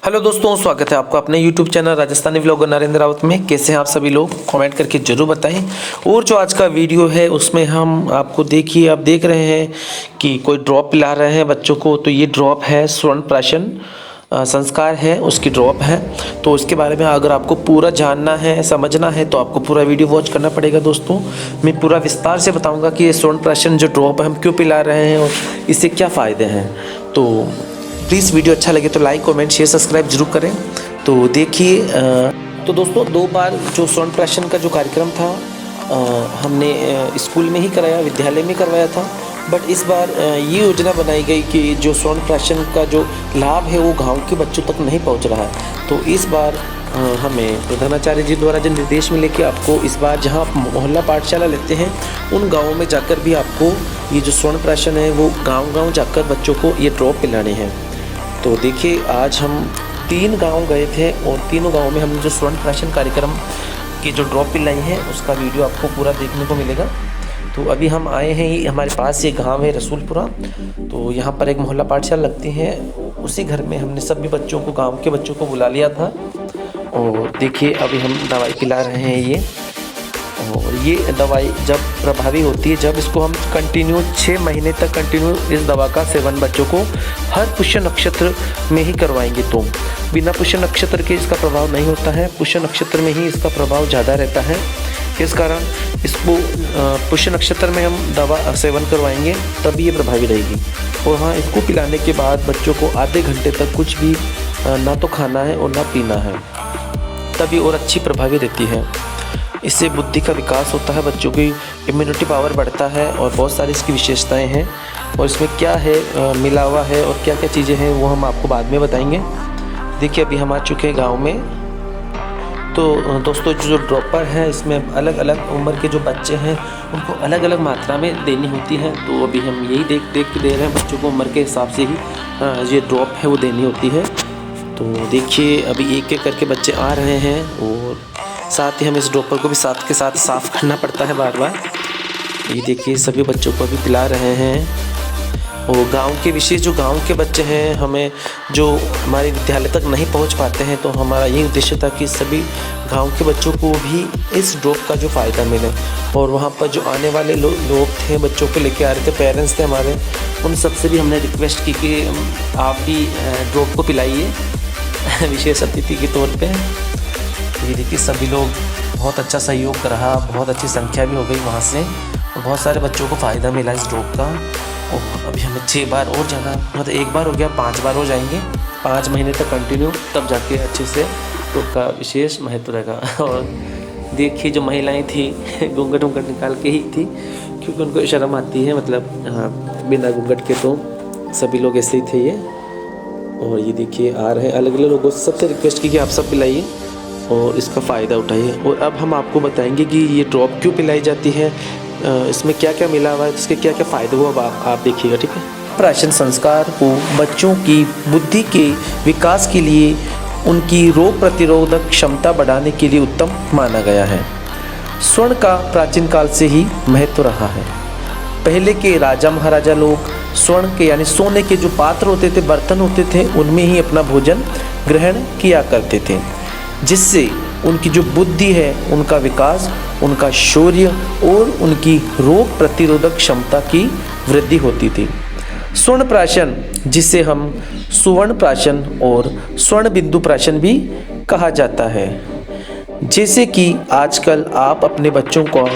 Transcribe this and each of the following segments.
Hello दोस्तों, स्वागत है आपका अपने YouTube channel Rajasthani vlogger Narendra Rawat में। कैसे हैं आप सभी लोग, कमेंट करके ज़रूर बताएं। और जो आज का वीडियो है उसमें हम आपको आप देख रहे हैं कि कोई ड्रॉप पिला रहे हैं बच्चों को। तो ये ड्रॉप है स्वर्ण प्राशन संस्कार है, उसकी ड्रॉप है। तो इसके बारे में अगर आपको पूरा जानना है, समझना है, तो आपको पूरा वीडियो वॉच करना पड़ेगा। दोस्तों, मैं पूरा विस्तार से बताऊंगा कि ये स्वर्ण प्राशन जो ड्रॉप है हम क्यों पिला रहे हैं और इससे क्या फ़ायदे हैं। तो प्लीज़ वीडियो अच्छा लगे तो लाइक, कमेंट, शेयर, सब्सक्राइब जरूर करें। तो देखिए, तो दोस्तों 2 बार जो स्वर्ण प्राशन का जो कार्यक्रम था हमने स्कूल में ही कराया, विद्यालय में करवाया था। बट इस बार ये योजना बनाई गई कि जो स्वर्ण प्राशन का जो लाभ है वो गांव के बच्चों तक नहीं पहुंच रहा है। तो इस बार हमें प्रधानाचार्य जी द्वारा जो निर्देश मिले कि आपको इस बार जहां आप मोहल्ला पाठशाला लेते हैं उन गाँवों में जाकर भी आपको ये जो स्वर्ण प्राशन है वो गाँव जाकर बच्चों को ये ड्रॉप पिलाने हैं। तो देखिए, आज हम 3 गांव गए थे और तीनों गांवों में हमने जो स्वर्ण प्राशन कार्यक्रम की जो ड्रॉप पिलाई है उसका वीडियो आपको पूरा देखने को मिलेगा। तो अभी हम आए हैं, हमारे पास ये गांव है रसूलपुरा। तो यहाँ पर एक मोहल्ला पाठशाला लगती है, उसी घर में हमने सभी बच्चों को, गाँव के बच्चों को बुला लिया था। और देखिए, अभी हम दवाई पिला रहे हैं ये। और ये दवाई जब प्रभावी होती है, जब इसको हम कंटिन्यू 6 महीने तक कंटिन्यू इस दवा का सेवन बच्चों को हर पुष्य नक्षत्र में ही करवाएंगे। तो बिना पुष्य नक्षत्र के इसका प्रभाव नहीं होता है, पुष्य नक्षत्र में ही इसका प्रभाव ज़्यादा रहता है। इस कारण इसको पुष्य नक्षत्र में हम दवा सेवन करवाएंगे तभी ये प्रभावी रहेगी। और हाँ, इसको पिलाने के बाद बच्चों को आधे घंटे तक कुछ भी ना तो खाना है और ना पीना है, तभी और अच्छी प्रभावी रहती है। इससे बुद्धि का विकास होता है, बच्चों की इम्यूनिटी पावर बढ़ता है और बहुत सारी इसकी विशेषताएं हैं। और इसमें क्या है मिला हुआ है और क्या क्या चीज़ें हैं वो हम आपको बाद में बताएंगे। देखिए, अभी हम आ चुके हैं गांव में। तो दोस्तों, जो ड्रॉपर है इसमें अलग अलग उम्र के जो बच्चे हैं उनको अलग अलग मात्रा में देनी होती है। तो अभी हम यही देख के दे रहे हैं, बच्चों को उम्र के हिसाब से ही ये ड्रॉप है वो देनी होती है। तो देखिए, अभी एक एक करके बच्चे आ रहे हैं और साथ ही हम इस ड्रॉपर को भी साथ के साथ साफ़ करना पड़ता है बार बार। ये देखिए, सभी बच्चों को अभी पिला रहे हैं। और गांव के विशेष जो गांव के बच्चे हैं, हमें जो हमारे विद्यालय तक नहीं पहुंच पाते हैं, तो हमारा ये उद्देश्य था कि सभी गांव के बच्चों को भी इस ड्रॉप का जो फ़ायदा मिले। और वहाँ पर जो आने वाले लोग थे, बच्चों को लेके आ रहे थे, पेरेंट्स थे हमारे, उन सबसे भी हमने रिक्वेस्ट की कि आप भी ड्रॉप को पिलाइए विशेष अतिथि के तौर पर। ये देखिए, सभी लोग बहुत अच्छा सहयोग कर रहा, बहुत अच्छी संख्या भी हो गई वहाँ से और बहुत सारे बच्चों को फ़ायदा मिला इस ड्रॉप का। और अभी हमें 6 बार और जाना, मतलब 1 बार हो गया, 5 बार हो जाएंगे, 5 महीने तक कंटिन्यू, तब जाके अच्छे से ड्रॉप का विशेष महत्व रहेगा। और देखिए, जो महिलाएं थी घूंघट निकाल के ही थी, क्योंकि उनको शर्म आती है, मतलब हाँ, बिना घूंघट के तो सभी लोग ऐसे ही थे ये। और ये देखिए, आ रहे हैं अलग अलग लोगों से, सबसे रिक्वेस्ट की कि आप सब पिलाइए और इसका फ़ायदा उठाइए। और अब हम आपको बताएंगे कि ये ड्रॉप क्यों पिलाई जाती है, इसमें क्या क्या मिला हुआ है, इसके क्या क्या फ़ायदे हुआ, आप देखिएगा, ठीक है। प्राशन संस्कार को बच्चों की बुद्धि के विकास के लिए, उनकी रोग प्रतिरोधक क्षमता बढ़ाने के लिए उत्तम माना गया है। स्वर्ण का प्राचीन काल से ही महत्व रहा है। पहले के राजा महाराजा लोग स्वर्ण के यानी सोने के जो पात्र होते थे, बर्तन होते थे, उनमें ही अपना भोजन ग्रहण किया करते थे, जिससे उनकी जो बुद्धि है, उनका विकास, उनका शौर्य और उनकी रोग प्रतिरोधक क्षमता की वृद्धि होती थी। स्वर्ण प्राशन, जिसे हम सुवर्ण प्राशन और स्वर्ण बिंदु प्राशन भी कहा जाता है, जैसे कि आजकल आप अपने बच्चों को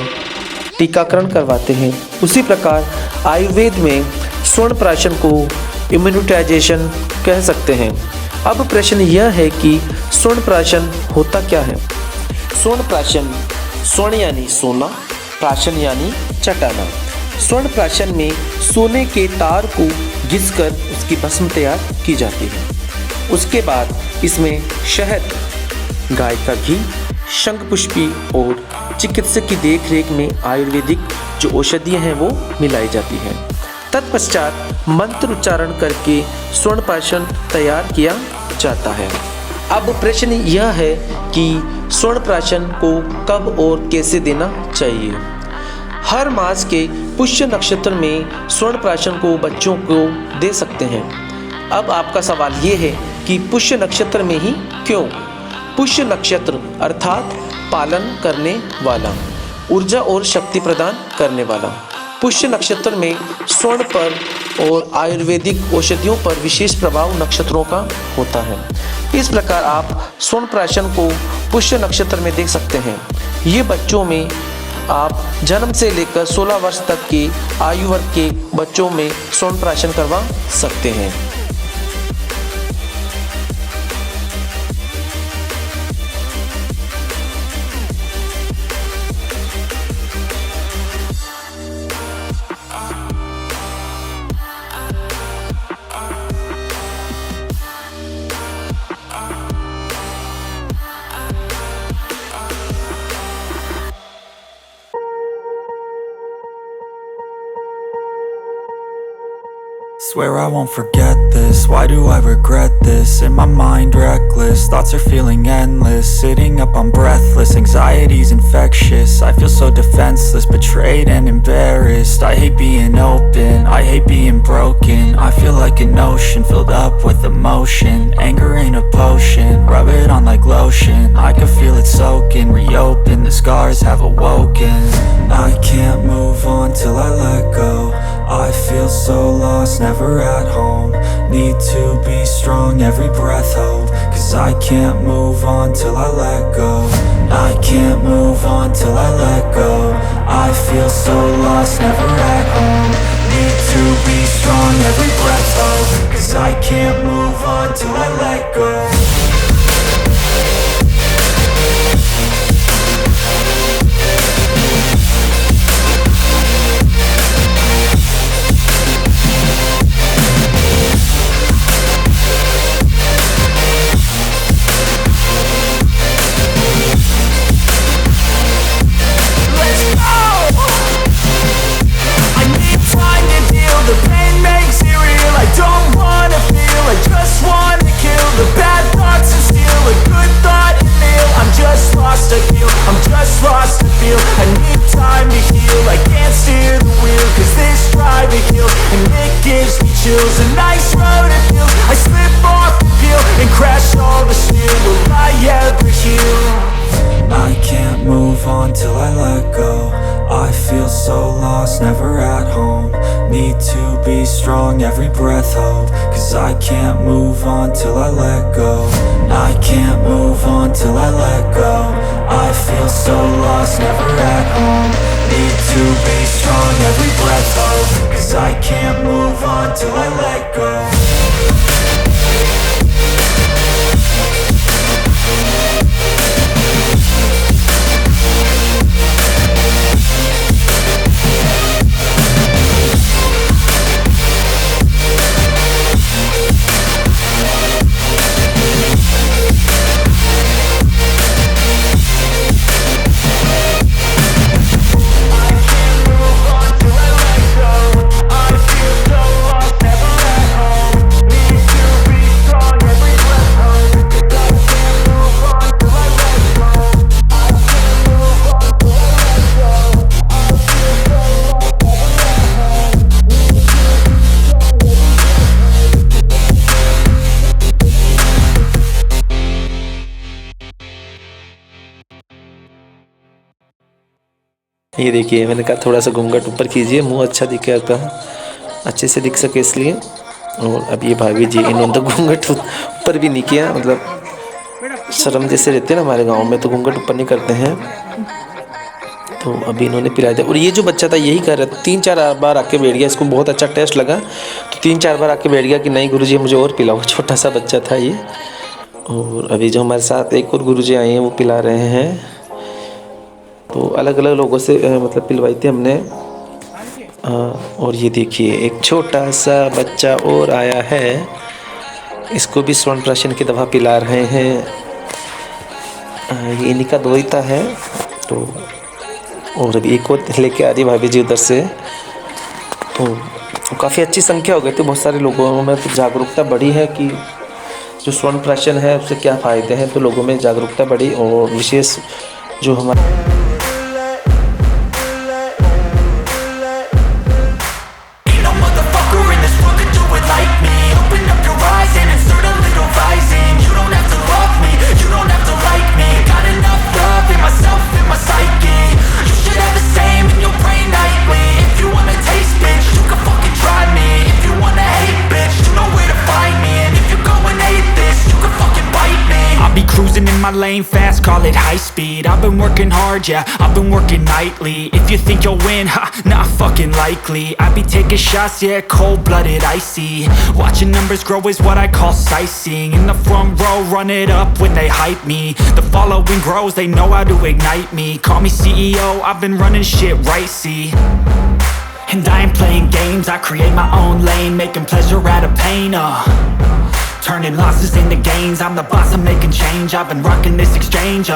टीकाकरण करवाते हैं, उसी प्रकार आयुर्वेद में स्वर्ण प्राशन को इम्यूनिटाइजेशन कह सकते हैं। अब प्रश्न यह है कि स्वर्ण प्राशन होता क्या है। स्वर्ण प्राशन, स्वर्ण यानी सोना, प्राशन यानी चटाना। स्वर्ण प्राशन में सोने के तार को घिसकर उसकी भस्म तैयार की जाती है। उसके बाद इसमें शहद, गाय का घी, शंखपुष्पी और चिकित्सक की देखरेख में आयुर्वेदिक जो औषधियाँ हैं वो मिलाई जाती हैं। तत्पश्चात मंत्र उच्चारण करके स्वर्ण प्राशन तैयार किया जाता है। अब प्रश्न यह है कि स्वर्ण प्राशन को कब और कैसे देना चाहिए। हर मास के पुष्य नक्षत्र में स्वर्ण प्राशन को बच्चों को दे सकते हैं। अब आपका सवाल ये है कि पुष्य नक्षत्र में ही क्यों। पुष्य नक्षत्र अर्थात पालन करने वाला, ऊर्जा और शक्ति प्रदान करने वाला। पुष्य नक्षत्र में स्वर्ण पर और आयुर्वेदिक औषधियों पर विशेष प्रभाव नक्षत्रों का होता है। इस प्रकार आप स्वर्ण प्राशन को पुष्य नक्षत्र में देख सकते हैं। ये बच्चों में आप जन्म से लेकर 16 वर्ष तक के आयु वर्ग के बच्चों में स्वर्ण प्राशन करवा सकते हैं। Swear I won't forget this, why do I regret this? In my mind reckless, thoughts are feeling endless. Sitting up I'm breathless, anxiety's infectious. I feel so defenseless, betrayed and embarrassed. I hate being open, I hate being broken. I feel like an ocean filled up with emotion. Anger ain't a potion, rub it on like lotion. I can feel it soaking, reopen, the scars have awoken. I can't move on till I let go. I feel so lost, never at home. Need to be strong, every breath hope. Cause I can't move on till I let go. I can't move on till I let go. I feel so lost, never at home. Need to be strong, every breath hope. Cause I can't move on till I let go. A nice road to feel. I slip off the peel and crash all the steel. Will I ever heal? I can't move on till I let go. I feel so lost, never at home. Need to be strong, every breath hope. Cause I can't move on till I let go. I can't move on till I let go. I feel so lost, never at home. Need to be strong, every breath hope. Cause I can't move on till I let go. ये देखिए, मैंने कहा थोड़ा सा घूंघट ऊपर कीजिए, मुंह अच्छा दिखे, आपका अच्छे से दिख सके इसलिए। और अब ये भाभी जी, इन्होंने तो घूंघट ऊपर भी नहीं किया, मतलब शर्म जैसे रहते हैं ना हमारे गांव में, तो घूंघट ऊपर नहीं करते हैं। तो अभी इन्होंने पिला दिया। और ये जो बच्चा था यही कर रहा था, 3-4 बार आके बैठ गया, इसको बहुत अच्छा टेस्ट लगा तो 3-4 बार आके बैठ गया कि नहीं गुरुजी मुझे और पिलाओ। छोटा सा बच्चा था ये। और अभी जो हमारे साथ एक और गुरुजी आए हैं वो पिला रहे हैं। तो अलग अलग लोगों से मतलब पिलवाई थी हमने। और ये देखिए एक छोटा सा बच्चा और आया है, इसको भी स्वर्ण प्राशन की दवा पिला रहे हैं। ये इन्हीं का दोहिता है। तो और अभी एक और लेके आ रही भाभी जी उधर से। तो काफ़ी अच्छी संख्या हो गई थी, बहुत सारे लोगों में तो जागरूकता बढ़ी है कि जो स्वर्ण प्राशन है उससे क्या फ़ायदे हैं। तो लोगों में जागरूकता बढ़ी। और विशेष जो हमारे Like me, open up your eyes and insert a little vice. my lane fast, call it high speed. I've been working hard, yeah, I've been working nightly. If you think you'll win, ha, not fucking likely. I be taking shots, yeah, cold-blooded, icy. Watching numbers grow is what I call sightseeing. In the front row, run it up when they hype me. The following grows, they know how to ignite me. Call me CEO, I've been running shit right, see. And I ain't playing games, I create my own lane, making pleasure out of pain, turning losses into gains. I'm the boss, I'm making change. I've been rocking this exchange,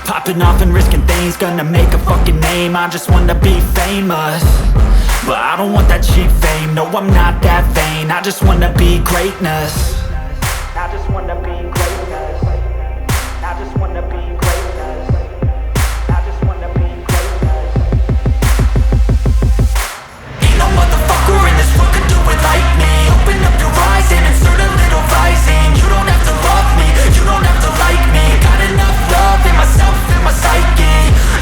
popping off and risking things. Gonna make a fucking name, I just wanna be famous. But I don't want that cheap fame, no I'm not that vain. I just wanna be greatness. I just wanna be greatness. I just wanna be greatness. I just wanna be greatness. Ain't no motherfucker in this world could do it like me. Open up your eyes and insert a little rising. You don't have to love me, you don't have to like me. Got enough love in myself, in my psyche.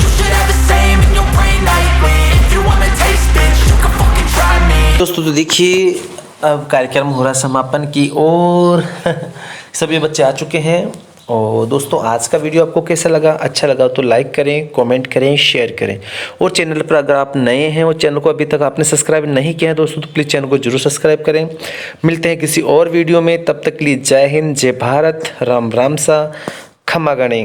You should have the same in your brain nightly. If you wanna taste bitch, you can fucking try me. दोस्तों तो देखिए अब कार्यक्रम हो रहा समापन की ओर सभी बच्चे आ चुके हैं। और दोस्तों आज का वीडियो आपको कैसा लगा, अच्छा लगा तो लाइक करें, कमेंट करें, शेयर करें। और चैनल पर अगर आप नए हैं और चैनल को अभी तक आपने सब्सक्राइब नहीं किया है दोस्तों तो प्लीज़ चैनल को जरूर सब्सक्राइब करें। मिलते हैं किसी और वीडियो में, तब तक के लिए जय हिंद, जय भारत, राम राम सा, खमा गणे।